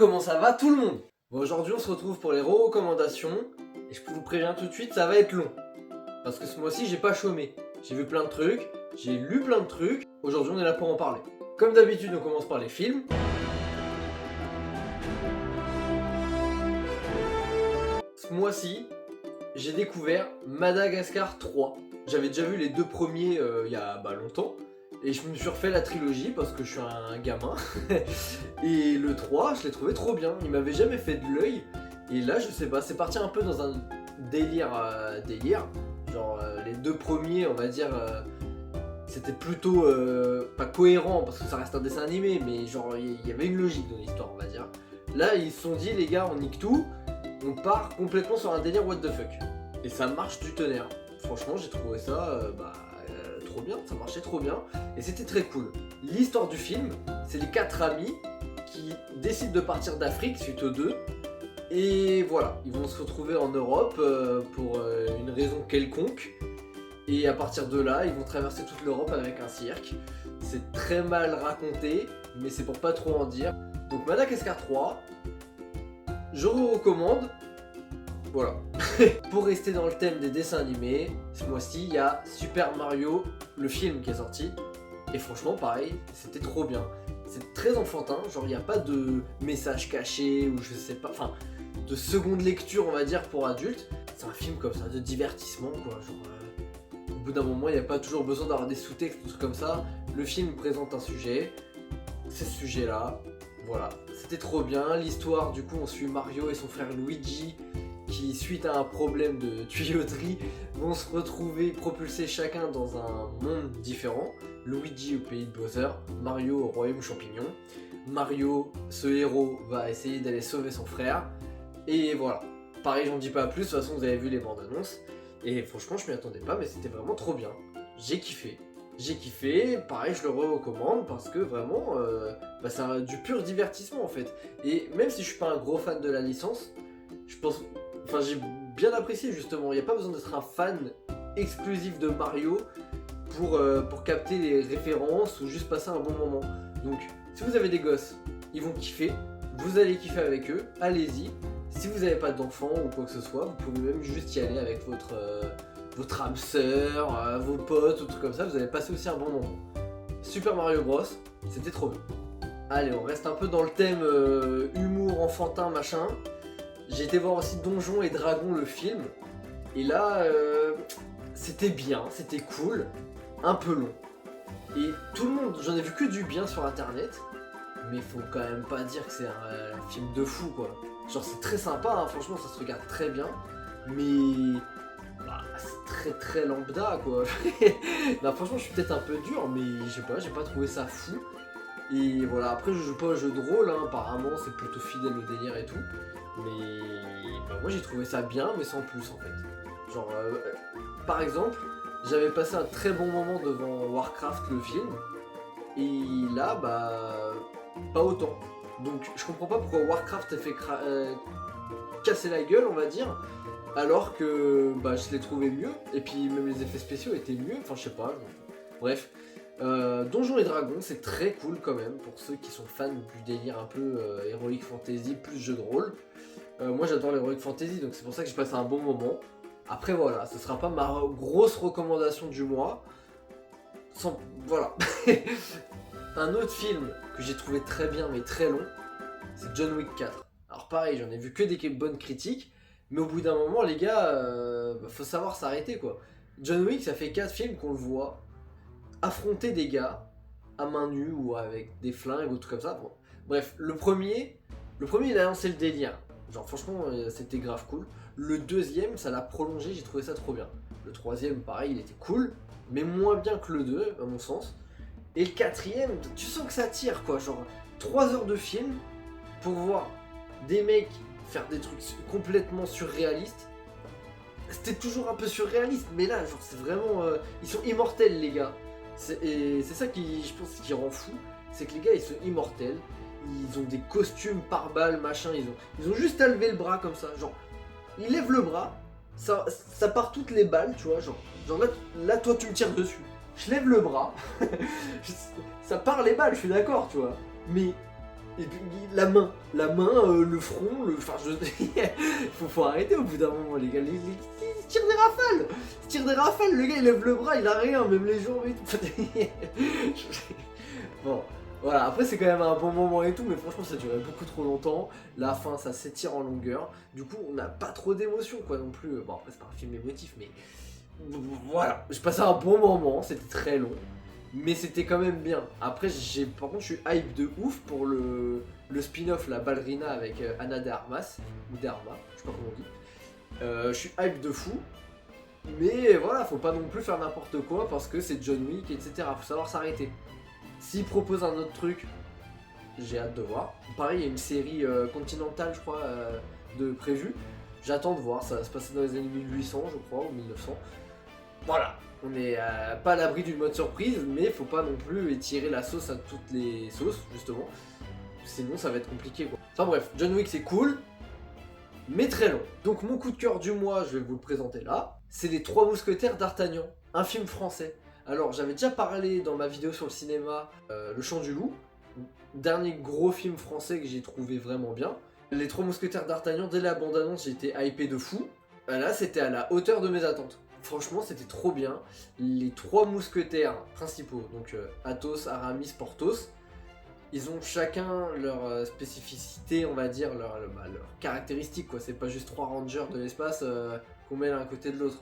Comment ça va tout le monde? Bon, aujourd'hui on se retrouve pour les recommandations et je vous préviens tout de suite, ça va être long. Parce que ce mois-ci j'ai pas chômé. J'ai vu plein de trucs, j'ai lu plein de trucs, aujourd'hui on est là pour en parler. Comme d'habitude on commence par les films. Ce mois-ci, j'ai découvert Madagascar 3. J'avais déjà vu les deux premiers il y a longtemps. Et je me suis refait la trilogie parce que je suis un gamin. Et le 3, je l'ai trouvé trop bien. Il m'avait jamais fait de l'œil. Et là, je sais pas, c'est parti un peu dans un délire. Genre, les deux premiers, on va dire, c'était plutôt pas cohérent parce que ça reste un dessin animé, mais genre, il y avait une logique dans l'histoire, on va dire. Là, ils se sont dit, les gars, on nique tout. On part complètement sur un délire what the fuck. Et ça marche du tonnerre. Franchement, j'ai trouvé ça trop bien, ça marchait trop bien et c'était très cool. L'histoire du film, c'est les 4 amis qui décident de partir d'Afrique suite aux deux et voilà, ils vont se retrouver en Europe pour une raison quelconque et à partir de là, ils vont traverser toute l'Europe avec un cirque. C'est très mal raconté, mais c'est pour pas trop en dire. Donc Madagascar 3, je vous recommande. Voilà. Pour rester dans le thème des dessins animés, ce mois-ci, il y a Super Mario, le film qui est sorti. Et franchement, pareil, c'était trop bien. C'est très enfantin, genre il n'y a pas de message caché ou je sais pas, enfin, de seconde lecture, on va dire, pour adultes. C'est un film comme ça, de divertissement, quoi. Genre, au bout d'un moment, il n'y a pas toujours besoin d'avoir des sous-textes, des trucs comme ça. Le film présente un sujet, c'est ce sujet-là. Voilà, c'était trop bien. L'histoire, du coup, on suit Mario et son frère Luigi qui, suite à un problème de tuyauterie, vont se retrouver propulsés chacun dans un monde différent. Luigi au pays de Bowser, Mario au royaume champignon. Mario, ce héros, va essayer d'aller sauver son frère. Et voilà. Pareil, j'en dis pas plus, de toute façon vous avez vu les bandes annonces. Et franchement, je m'y attendais pas, mais c'était vraiment trop bien. J'ai kiffé, pareil, je le recommande parce que vraiment, c'est du pur divertissement en fait. Et même si je suis pas un gros fan de la licence, je pense. Enfin, j'ai bien apprécié justement. Il n'y a pas besoin d'être un fan exclusif de Mario pour capter les références ou juste passer un bon moment. Donc, si vous avez des gosses, ils vont kiffer. Vous allez kiffer avec eux. Allez-y. Si vous n'avez pas d'enfants ou quoi que ce soit, vous pouvez même juste y aller avec votre âme sœur, vos potes ou trucs comme ça. Vous allez passer aussi un bon moment. Super Mario Bros, c'était trop bien. Allez, on reste un peu dans le thème humour enfantin machin. J'ai été voir aussi Donjons et Dragons le film, et là, c'était bien, c'était cool, un peu long. Et tout le monde, j'en ai vu que du bien sur internet, mais faut quand même pas dire que c'est un film de fou quoi. Genre c'est très sympa, hein, franchement ça se regarde très bien, mais c'est très très lambda quoi. Non, franchement je suis peut-être un peu dur, mais je sais pas, j'ai pas trouvé ça fou. Et voilà, après je joue pas au jeu de rôle, hein, apparemment c'est plutôt fidèle au délire et tout. Mais moi j'ai trouvé ça bien, mais sans plus en fait. Genre, par exemple, j'avais passé un très bon moment devant Warcraft le film, et là, pas autant. Donc je comprends pas pourquoi Warcraft a fait casser la gueule, on va dire, alors que je l'ai trouvé mieux, et puis même les effets spéciaux étaient mieux, enfin je sais pas. Bref. Donjons et Dragons, c'est très cool quand même pour ceux qui sont fans du délire un peu Heroic Fantasy plus jeu de rôle. Moi j'adore l'Heroic Fantasy, donc c'est pour ça que j'ai passé un bon moment. Après voilà, ce sera pas ma grosse recommandation du mois. Voilà. Un autre film que j'ai trouvé très bien mais très long, c'est John Wick 4. Alors pareil, j'en ai vu que des bonnes critiques, mais au bout d'un moment les gars, faut savoir s'arrêter quoi. John Wick, ça fait 4 films qu'on le voit affronter des gars à main nue ou avec des flingues ou tout comme ça. Bon. Bref, le premier il a lancé le délire. Genre franchement c'était grave cool. Le deuxième ça l'a prolongé, j'ai trouvé ça trop bien. Le troisième pareil il était cool, mais moins bien que le 2 à mon sens. Et le quatrième, tu sens que ça tire quoi, genre 3 heures de film pour voir des mecs faire des trucs complètement surréalistes. C'était toujours un peu surréaliste, mais là genre c'est vraiment... ils sont immortels les gars. Et c'est ça qui, je pense, qui rend fou, c'est que les gars ils sont immortels, ils ont des costumes par balle, machin, ils ont juste à lever le bras comme ça, genre, ils lèvent le bras, ça part toutes les balles, tu vois, genre là toi tu me tires dessus, je lève le bras, ça part les balles, je suis d'accord, tu vois, mais Et puis la main, le front, enfin faut arrêter au bout d'un moment les gars, les tire des rafales, le gars il lève le bras, il a rien, même les jambes et tout. Bon, voilà, après c'est quand même un bon moment et tout, mais franchement ça durait beaucoup trop longtemps, la fin ça s'étire en longueur, du coup on n'a pas trop d'émotion quoi non plus, bon après c'est pas un film émotif mais voilà, je passais un bon moment, c'était très long. Mais c'était quand même bien. Après, par contre, je suis hype de ouf pour le spin-off, la ballerina avec Anna de Armas, ou de Armas, je sais pas comment on dit. Je suis hype de fou. Mais voilà, faut pas non plus faire n'importe quoi parce que c'est John Wick, etc. Faut savoir s'arrêter. S'il propose un autre truc, j'ai hâte de voir. Pareil, il y a une série continentale, je crois, de prévue. J'attends de voir, ça va se passer dans les années 1800, je crois, ou 1900. Voilà. On n'est pas à l'abri d'une mode surprise, mais faut pas non plus étirer la sauce à toutes les sauces, justement. Sinon, ça va être compliqué, quoi. Enfin bref, John Wick, c'est cool, mais très long. Donc mon coup de cœur du mois, je vais vous le présenter là. C'est Les Trois Mousquetaires d'Artagnan, un film français. Alors, j'avais déjà parlé dans ma vidéo sur le cinéma, Le Chant du Loup, dernier gros film français que j'ai trouvé vraiment bien. Les Trois Mousquetaires d'Artagnan, dès la bande-annonce, j'étais hypé de fou. Là, c'était à la hauteur de mes attentes. Franchement, c'était trop bien. Les trois mousquetaires principaux, donc Athos, Aramis, Porthos, ils ont chacun leur spécificité, on va dire, leur caractéristique, quoi. C'est pas juste trois rangers de l'espace qu'on met l'un à côté de l'autre.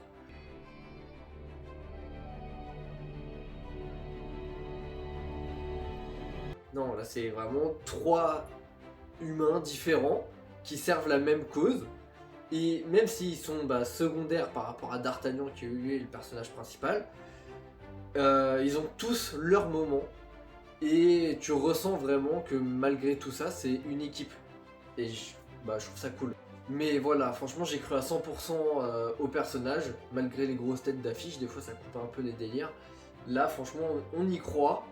Non, là, c'est vraiment trois humains différents qui servent la même cause. Et même s'ils sont secondaires par rapport à D'Artagnan qui lui est le personnage principal, ils ont tous leur moment et tu ressens vraiment que malgré tout ça c'est une équipe et je trouve ça cool. Mais voilà, franchement j'ai cru à 100% au personnage malgré les grosses têtes d'affiche, des fois ça coupe un peu les délires. Là franchement on y croit,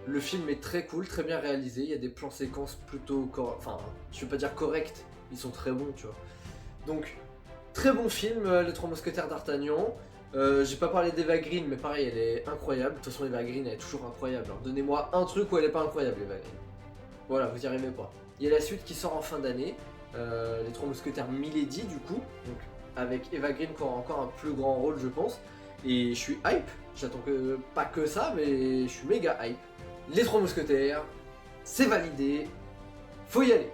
le film est très cool, très bien réalisé, il y a des plans séquences plutôt enfin je vais pas dire corrects, ils sont très bons tu vois. Donc, très bon film, Les Trois Mousquetaires d'Artagnan. J'ai pas parlé d'Eva Green, mais pareil, elle est incroyable. De toute façon, Eva Green, elle est toujours incroyable. Alors, donnez-moi un truc où elle est pas incroyable, Eva Green. Voilà, vous y arrivez pas. Il y a la suite qui sort en fin d'année, Les Trois Mousquetaires Milady, du coup. Donc, avec Eva Green qui aura encore un plus grand rôle, je pense. Et je suis hype. J'attends pas que ça, mais je suis méga hype. Les Trois Mousquetaires, c'est validé. Faut y aller.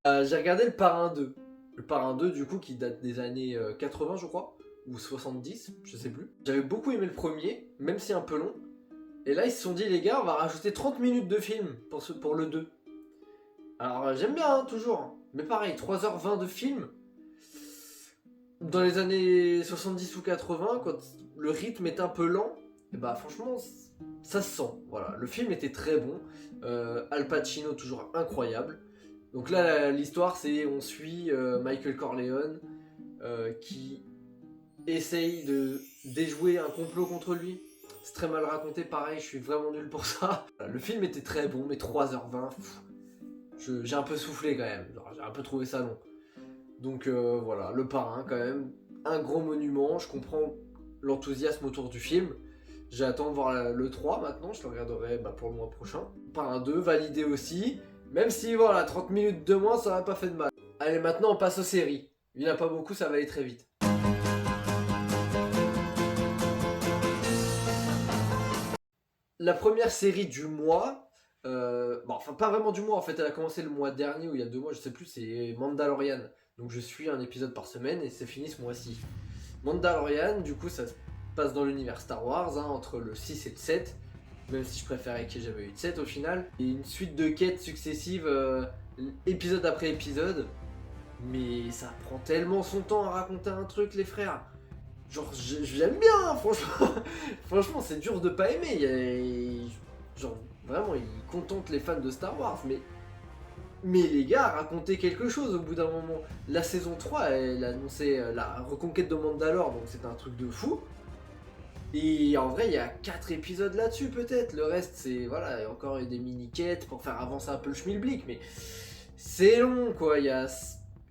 J'ai regardé Le Parrain 2. Le Parrain 2 du coup qui date des années 80 je crois, ou 70, je sais plus. J'avais beaucoup aimé le premier, même si un peu long. Et là ils se sont dit les gars on va rajouter 30 minutes de film pour le 2. Alors j'aime bien hein, toujours, mais pareil 3h20 de film. Dans les années 70 ou 80 quand le rythme est un peu lent, et franchement ça se sent. Voilà, le film était très bon, Al Pacino toujours incroyable. Donc là, l'histoire, c'est on suit Michael Corleone qui essaye de déjouer un complot contre lui. C'est très mal raconté, pareil, je suis vraiment nul pour ça. Le film était très bon, mais 3h20, j'ai un peu soufflé quand même. J'ai un peu trouvé ça long. Donc voilà, Le Parrain quand même, un gros monument. Je comprends l'enthousiasme autour du film. J'attends de voir le 3 maintenant, je le regarderai pour le mois prochain. Parrain 2, validé aussi. Même si voilà, 30 minutes de moins, ça m'a pas fait de mal. Allez, maintenant on passe aux séries. Il n'y en a pas beaucoup, ça va aller très vite. La première série du mois, enfin pas vraiment du mois en fait, elle a commencé le mois dernier ou il y a 2 mois, je sais plus, c'est Mandalorian. Donc je suis un épisode par semaine et c'est fini ce mois-ci. Mandalorian, du coup ça se passe dans l'univers Star Wars, hein, entre le 6 et le 7. Même si je préférais qu'il n'y ait jamais eu de 7 au final. Et une suite de quêtes successives, épisode après épisode. Mais ça prend tellement son temps à raconter un truc, les frères. Genre, j'aime bien, hein, franchement. Franchement, c'est dur de pas aimer. Genre, vraiment, il contente les fans de Star Wars. Mais les gars, racontez quelque chose au bout d'un moment. La saison 3, elle annonçait la reconquête de Mandalore, donc c'était un truc de fou. Et en vrai, il y a 4 épisodes là-dessus, peut-être. Le reste, c'est. Voilà, il y a encore des mini-quêtes pour faire avancer un peu le schmilblick. Mais c'est long, quoi. Il y a.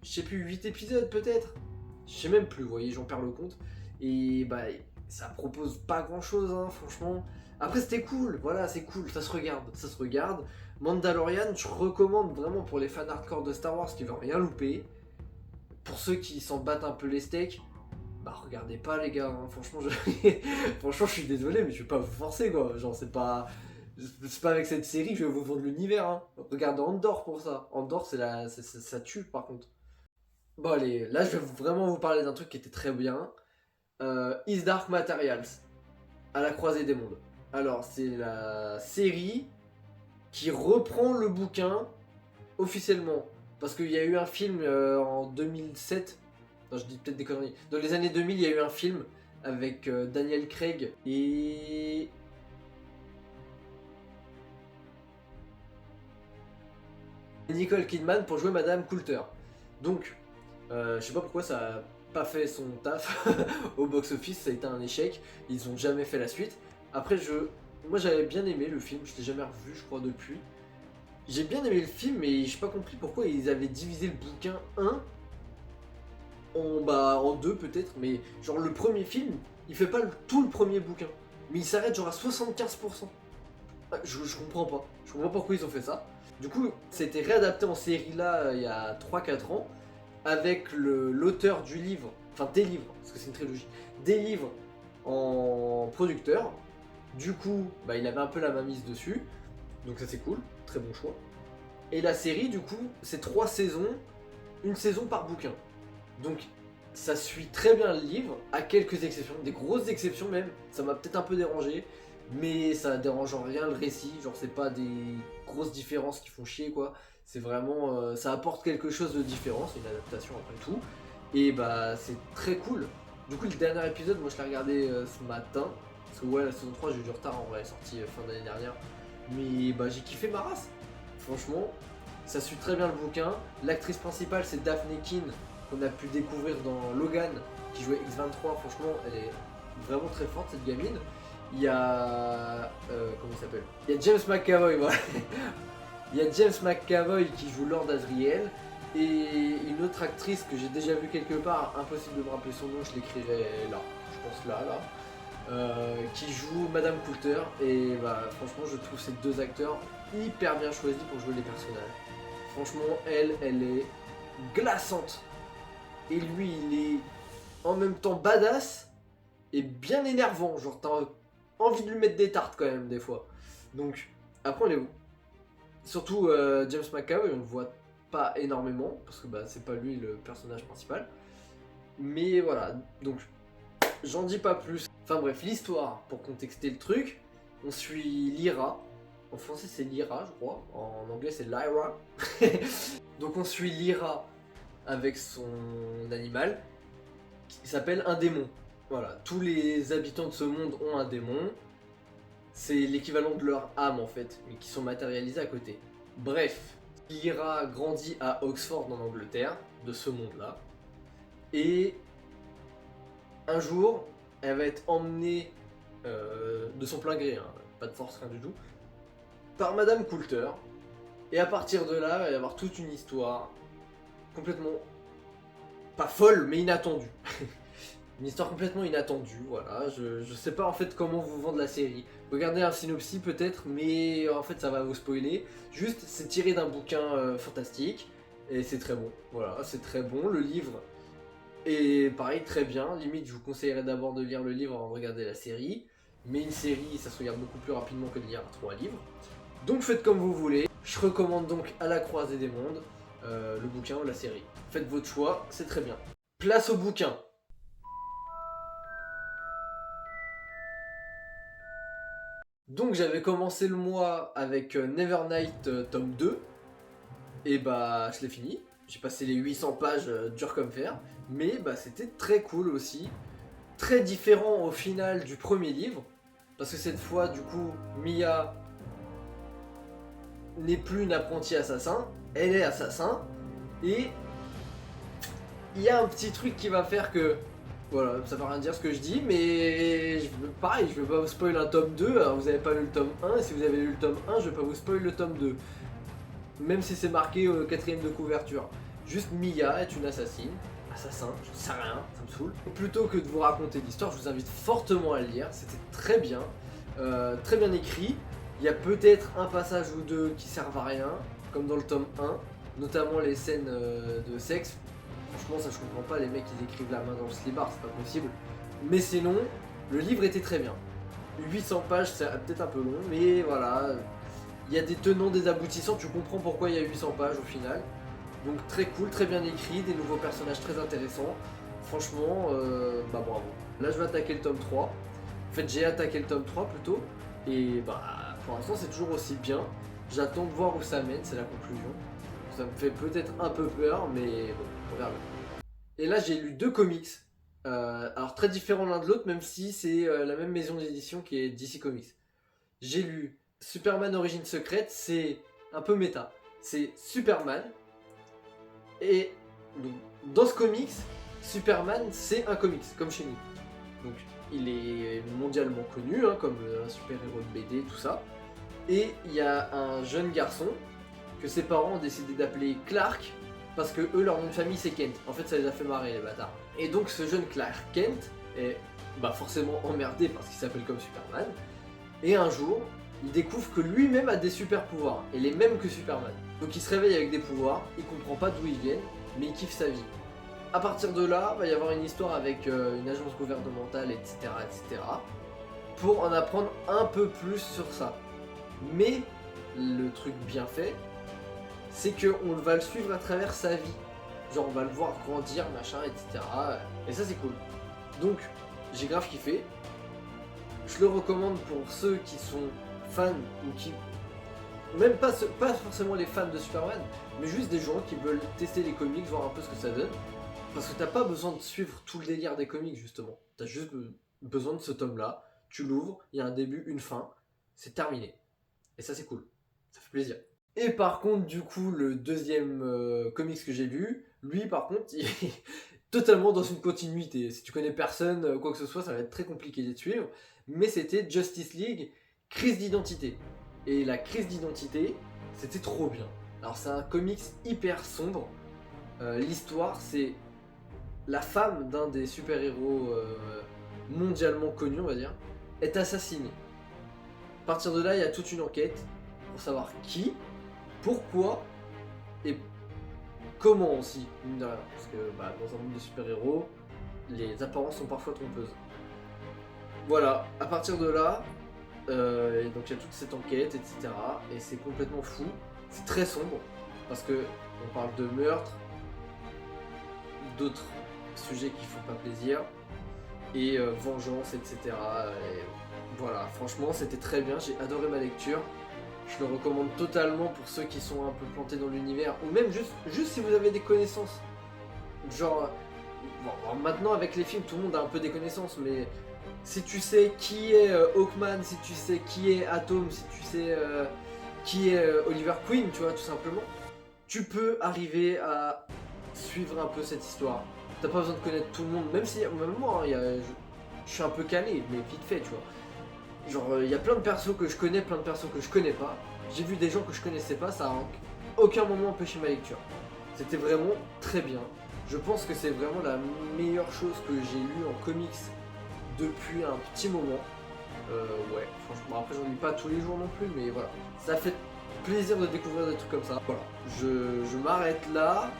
Je sais plus, 8 épisodes, peut-être. Je sais même plus, vous voyez, j'en perds le compte. Et ça propose pas grand-chose, hein, franchement. Après, c'était cool. Voilà, c'est cool. Ça se regarde. Ça se regarde. Mandalorian, je recommande vraiment pour les fans hardcore de Star Wars qui veulent rien louper. Pour ceux qui s'en battent un peu les steaks, bah regardez pas les gars, hein. Franchement, franchement je suis désolé mais je vais pas vous forcer quoi, genre c'est pas avec cette série que je vais vous vendre l'univers, hein. Regardez Andor pour ça, Andor ça tue par contre. Bon allez, là je vais vraiment vous parler d'un truc qui était très bien, His Dark Materials, à la croisée des mondes. Alors c'est la série qui reprend le bouquin officiellement, parce qu'il y a eu un film en 2007. Non, je dis peut-être des conneries. Dans les années 2000, il y a eu un film avec Daniel Craig et Nicole Kidman pour jouer Madame Coulter. Donc, je sais pas pourquoi ça a pas fait son taf au box-office, ça a été un échec. Ils ont jamais fait la suite. Après, moi j'avais bien aimé le film, je l'ai jamais revu, je crois, depuis. J'ai bien aimé le film, mais j'ai pas compris pourquoi ils avaient divisé le bouquin 1 en deux peut-être, mais genre le premier film, il fait pas tout le premier bouquin, mais il s'arrête genre à 75%. Ah, je comprends pas, je comprends pas pourquoi ils ont fait ça. Du coup, c'était réadapté en série là il y a 3-4 ans, avec l'auteur du livre, enfin des livres, parce que c'est une trilogie, des livres en producteur. Du coup, bah, il avait un peu la mainmise dessus, donc ça c'est cool, très bon choix. Et la série, du coup, c'est 3 saisons, une saison par bouquin. Donc ça suit très bien le livre, à quelques exceptions, des grosses exceptions même, ça m'a peut-être un peu dérangé, mais ça dérange en rien le récit, genre c'est pas des grosses différences qui font chier quoi, c'est vraiment, ça apporte quelque chose de différent, c'est une adaptation après tout, et bah c'est très cool. Du coup le dernier épisode, moi je l'ai regardé ce matin, parce que ouais la saison 3 j'ai eu du retard, en vrai elle est sortie fin d'année dernière, mais bah j'ai kiffé ma race, franchement, ça suit très bien le bouquin, l'actrice principale c'est Daphne Keane, qu'on a pu découvrir dans Logan, qui jouait X-23, franchement, elle est vraiment très forte cette gamine. Il y a... comment il s'appelle? Il y a James McAvoy, voilà. Il y a James McAvoy qui joue Lord Asriel, et une autre actrice que j'ai déjà vue quelque part, impossible de me rappeler son nom, je l'écrirai là, je pense là, qui joue Madame Coulter, et bah franchement je trouve ces deux acteurs hyper bien choisis pour jouer les personnages. Franchement, elle est glaçante. Et lui, il est en même temps badass et bien énervant. Genre, t'as envie de lui mettre des tartes quand même, des fois. Donc, après, on est où? Surtout James McAvoy, on le voit pas énormément, parce que bah, c'est pas lui le personnage principal. Mais voilà, donc, j'en dis pas plus. Enfin bref, l'histoire, pour contexter le truc, on suit Lyra. En français, c'est Lyra, je crois. En anglais, c'est Lyra. Donc, on suit Lyra avec son animal qui s'appelle un démon. Voilà, tous les habitants de ce monde ont un démon. C'est l'équivalent de leur âme en fait, mais qui sont matérialisés à côté. Bref, Lyra grandit à Oxford en Angleterre, de ce monde-là. Et un jour, elle va être emmenée de son plein gré, hein, pas de force, rien du tout, par Madame Coulter. Et à partir de là, il va y avoir toute une histoire complètement, pas folle, mais inattendue. Une histoire complètement inattendue, voilà. Je sais pas en fait comment vous vendre la série. Regardez un synopsis peut-être, mais en fait ça va vous spoiler. Juste, c'est tiré d'un bouquin fantastique, et c'est très bon. Voilà, c'est très bon. Le livre est pareil, très bien. Limite, je vous conseillerais d'abord de lire le livre avant de regarder la série. Mais une série, ça se regarde beaucoup plus rapidement que de lire 3 livres. Donc faites comme vous voulez. Je recommande donc À la croisée des mondes, le bouquin ou la série. Faites votre choix, c'est très bien. Place au bouquin. Donc j'avais commencé le mois avec Nevernight tome 2, et bah je l'ai fini. J'ai passé les 800 pages dur comme fer, mais bah c'était très cool aussi. Très différent au final du premier livre, parce que cette fois du coup Mia n'est plus une apprentie assassin, elle est assassin, et il y a un petit truc qui va faire que, voilà, ça veut rien dire ce que je dis, mais pareil, je vais pas vous spoiler un tome 2, alors vous avez pas lu le tome 1, et si vous avez lu le tome 1, je vais pas vous spoiler le tome 2. Même si c'est marqué 4ème de couverture. Juste Mia est une assassin, je sais rien, ça me saoule. Plutôt que de vous raconter l'histoire, je vous invite fortement à le lire, c'était très bien écrit. Il y a peut-être un passage ou deux qui servent à rien, comme dans le tome 1, notamment les scènes de sexe. Franchement, ça je comprends pas, les mecs ils écrivent la main dans le slibard, c'est pas possible. Mais sinon, le livre était très bien. 800 pages, c'est peut-être un peu long, mais voilà. Il y a des tenants, des aboutissants, tu comprends pourquoi il y a 800 pages au final. Donc très cool, très bien écrit, des nouveaux personnages très intéressants. Franchement, bah bravo. Là je vais attaquer le tome 3. En fait j'ai attaqué le tome 3 plutôt. Et bah pour l'instant c'est toujours aussi bien. J'attends de voir où ça mène, c'est la conclusion. Ça me fait peut-être un peu peur, mais bon, on verra. Et là j'ai lu deux comics. Alors très différents l'un de l'autre, même si c'est la même maison d'édition qui est DC Comics. J'ai lu Superman Origine Secrète, c'est un peu méta. C'est Superman. Et donc, dans ce comics, Superman c'est un comics, comme chez nous. Donc il est mondialement connu, hein, comme un super-héros de BD, tout ça. Et il y a un jeune garçon que ses parents ont décidé d'appeler Clark, parce que eux, leur nom de famille c'est Kent. En fait ça les a fait marrer les bâtards. Et donc ce jeune Clark Kent est forcément emmerdé parce qu'il s'appelle comme Superman. Et un jour, il découvre que lui-même a des super pouvoirs, et les mêmes que Superman. Donc il se réveille avec des pouvoirs, il comprend pas d'où ils viennent, mais il kiffe sa vie. A partir de là, il va y avoir une histoire avec une agence gouvernementale, etc., etc., pour en apprendre un peu plus sur ça. Mais le truc bien fait, c'est qu'on va le suivre à travers sa vie. Genre on va le voir grandir, machin, etc. Et ça c'est cool. Donc j'ai grave kiffé. Je le recommande pour ceux qui sont fans ou qui... Même pas forcément les fans de Superman, mais juste des gens qui veulent tester les comics, voir un peu ce que ça donne. Parce que t'as pas besoin de suivre tout le délire des comics justement. T'as juste besoin de ce tome-là. Tu l'ouvres, il y a un début, une fin, c'est terminé. Et ça c'est cool, ça fait plaisir. Et par contre du coup le deuxième comics que j'ai lu, lui par contre il est totalement dans une continuité. Si tu connais personne, quoi que ce soit, ça va être très compliqué de suivre. Mais c'était Justice League, crise d'identité. Et la crise d'identité, c'était trop bien. Alors c'est un comics hyper sombre. L'histoire c'est la femme d'un des super-héros mondialement connus, on va dire, est assassinée. À partir de là, il y a toute une enquête pour savoir qui, pourquoi et comment aussi, mine de rien. Parce que dans un monde de super-héros, les apparences sont parfois trompeuses. Voilà, à partir de là, et donc il y a toute cette enquête, etc. Et c'est complètement fou. C'est très sombre, parce que on parle de meurtre, d'autres sujets qui font pas plaisir, et vengeance, etc. Et voilà, franchement c'était très bien, j'ai adoré ma lecture. Je le recommande totalement pour ceux qui sont un peu plantés dans l'univers, ou même juste si vous avez des connaissances. Genre, bon, maintenant avec les films tout le monde a un peu des connaissances, mais si tu sais qui est Hawkman, si tu sais qui est Atom, si tu sais qui est Oliver Queen, tu vois, tout simplement, tu peux arriver à suivre un peu cette histoire. T'as pas besoin de connaître tout le monde, même moi, hein, je suis un peu calé, mais vite fait, tu vois. Genre, il y a plein de persos que je connais, plein de persos que je connais pas. J'ai vu des gens que je connaissais pas, ça a aucun moment empêché ma lecture. C'était vraiment très bien. Je pense que c'est vraiment la meilleure chose que j'ai lue en comics depuis un petit moment. Ouais, franchement, après j'en lis pas tous les jours non plus, mais voilà. Ça fait plaisir de découvrir des trucs comme ça. Voilà, je m'arrête là.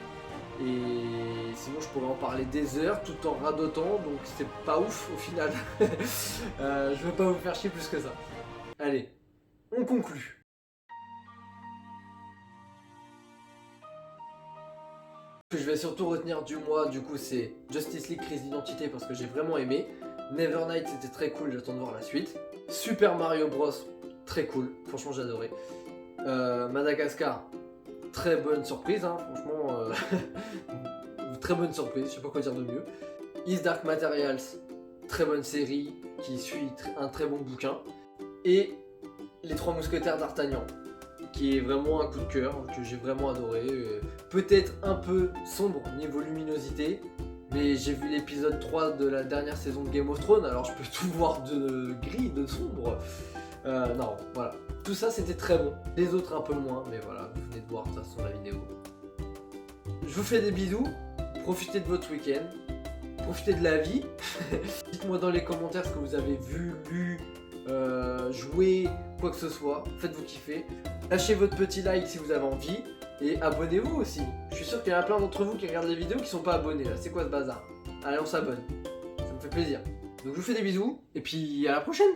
Et sinon je pourrais en parler des heures tout en radotant, donc c'est pas ouf au final. Je veux pas vous faire chier plus que ça. Allez, on conclut. Ce que je vais surtout retenir du mois, du coup, c'est Justice League Crise d'identité parce que j'ai vraiment aimé. Never Night c'était très cool, j'attends de voir la suite. Super Mario Bros, très cool, franchement j'ai adoré. Madagascar, très bonne surprise, hein, franchement, très bonne surprise, je sais pas quoi dire de mieux. His Dark Materials, très bonne série qui suit un très bon bouquin. Et Les Trois Mousquetaires d'Artagnan, qui est vraiment un coup de cœur, que j'ai vraiment adoré. Peut-être un peu sombre niveau luminosité, mais j'ai vu l'épisode 3 de la dernière saison de Game of Thrones, alors je peux tout voir de gris, de sombre. Non, voilà. Tout ça c'était très bon. Les autres un peu moins, mais voilà, vous venez de voir de toute façon la vidéo. Je vous fais des bisous, profitez de votre week-end, profitez de la vie. Dites-moi dans les commentaires ce que vous avez vu, lu, jouer, quoi que ce soit, faites-vous kiffer. Lâchez votre petit like si vous avez envie. Et abonnez-vous aussi. Je suis sûr qu'il y en a plein d'entre vous qui regardent les vidéos qui sont pas abonnés là. C'est quoi ce bazar? Allez, on s'abonne. Ça me fait plaisir. Donc je vous fais des bisous. Et puis à la prochaine.